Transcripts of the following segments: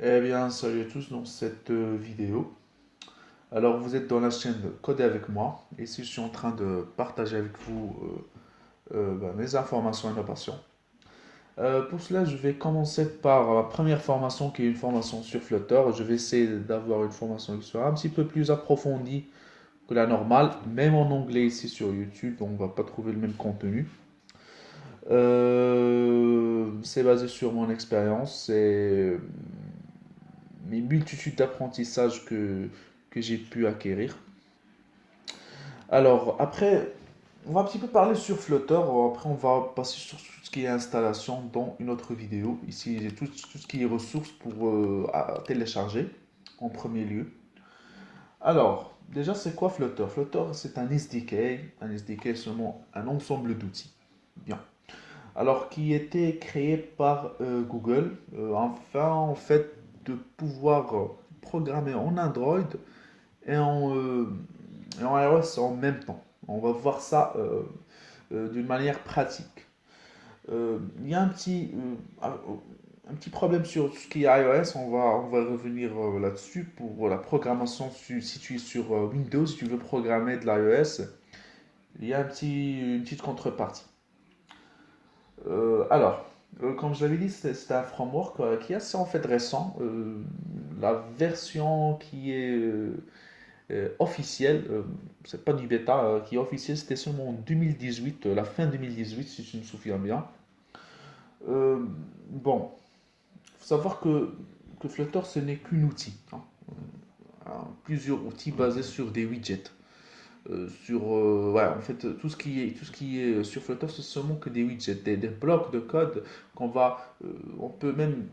Eh bien, salut à tous dans cette vidéo. Alors, vous êtes dans la chaîne Coder avec moi. Ici, je suis en train de partager avec vous mes informations et ma passion. Pour cela, je vais commencer par la première formation qui est une formation sur Flutter. Je vais essayer d'avoir une formation qui soit un petit peu plus approfondie que la normale, même en anglais ici sur YouTube, on ne va pas trouver le même contenu. C'est basé sur mon expérience et mes multitudes d'apprentissages que j'ai pu acquérir. Alors, après, on va un petit peu parler sur Flutter. Après, on va passer sur tout ce qui est installation dans une autre vidéo. Ici, j'ai tout ce qui est ressources pour à télécharger en premier lieu. Alors, déjà, c'est quoi Flutter? Flutter, c'est un SDK. Un SDK est seulement un ensemble d'outils. Bien. Alors, qui était créé par Google, afin en fait de pouvoir programmer en Android et en iOS en même temps. On va voir ça d'une manière pratique. Il y a un petit problème sur ce qui est iOS, on va revenir là-dessus pour la programmation située sur Windows. Si tu veux programmer de l'iOS, il y a une petite contrepartie. Alors, comme je l'avais dit, c'est un framework qui est assez en fait récent. La version qui est officielle, c'est pas du bêta, qui est officielle, c'était seulement en 2018, la fin 2018, si je me souviens bien. Euh, bon, il faut savoir que Flutter, ce n'est qu'un outil, hein. Plusieurs outils basés sur des widgets. Ouais, en fait, tout ce qui est sur Flutter, c'est seulement que des widgets, des blocs de code on peut même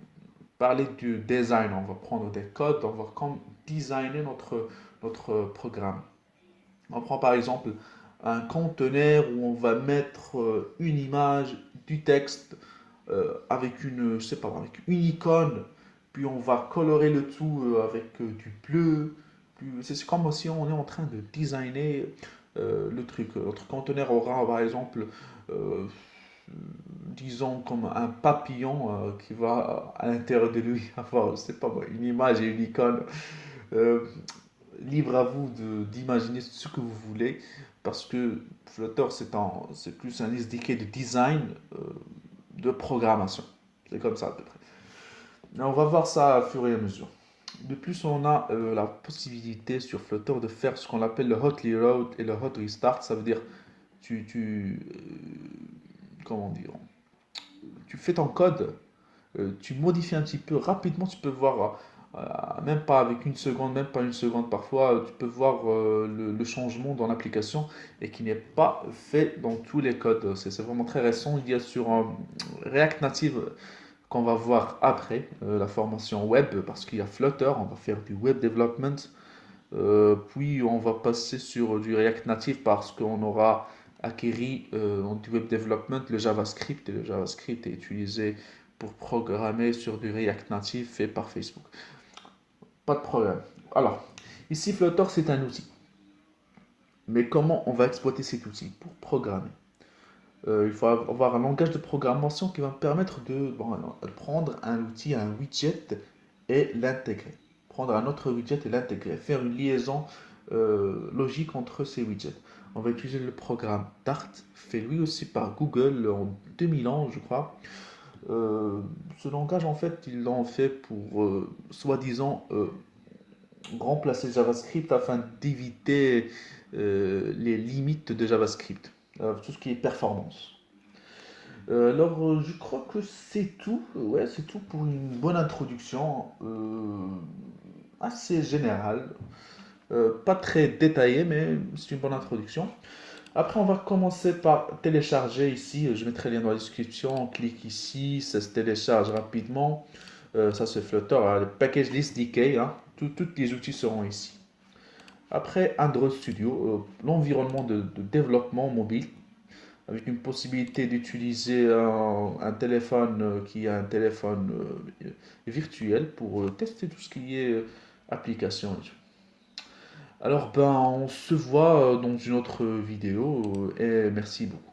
parler du design. On va prendre des codes, on va comme designer notre programme. On prend par exemple un conteneur où on va mettre une image, du texte avec je sais pas, avec une icône, puis on va colorer le tout avec du bleu. C'est comme si on est en train de designer le truc. Notre conteneur aura par exemple, euh, disons, comme un papillon qui va à l'intérieur de lui avoir, je sais pas moi, une image et une icône. Euh, Libre à vous d'imaginer ce que vous voulez, parce que Flutter, c'est plus un SDK de design, de programmation. C'est comme ça à peu près. Et on va voir ça au fur et à mesure. De plus, on a la possibilité sur Flutter de faire ce qu'on appelle le hot reload et le hot restart. Ça veut dire, comment dire, tu fais ton code, tu modifies un petit peu rapidement, tu peux voir, même pas avec une seconde, même pas une seconde parfois, tu peux voir le changement dans l'application et qui n'est pas fait dans tous les codes. C'est vraiment très récent. Il y a sur React Native qu'on va voir après la formation web parce qu'il y a Flutter, on va faire du web development. Puis on va passer sur du React Native parce qu'on aura acquéri dans du web development le JavaScript et le JavaScript est utilisé pour programmer sur du React Native fait par Facebook. Pas de problème. Alors, ici Flutter c'est un outil. Mais comment on va exploiter cet outil pour programmer? Il faut avoir un langage de programmation qui va me permettre de prendre un outil, un widget et l'intégrer. Prendre un autre widget et l'intégrer. Faire une liaison logique entre ces widgets. On va utiliser le programme Dart, fait lui aussi par Google en 2011, je crois. Euh, Ce langage, en fait, ils l'ont fait pour, soi-disant, remplacer JavaScript afin d'éviter les limites de JavaScript. Tout ce qui est performance. Je crois que c'est tout. Ouais, c'est tout pour une bonne introduction assez générale. Pas très détaillée, mais c'est une bonne introduction. Après, on va commencer par télécharger ici. Je mettrai le lien dans la description. On clique ici, ça se télécharge rapidement. Ça se Flutter, hein, le package list DK. Hein. Tous les outils seront ici. Après, Android Studio, l'environnement de développement mobile avec une possibilité d'utiliser un téléphone qui est un téléphone virtuel pour tester tout ce qui est application. Alors, ben, on se voit dans une autre vidéo et merci beaucoup.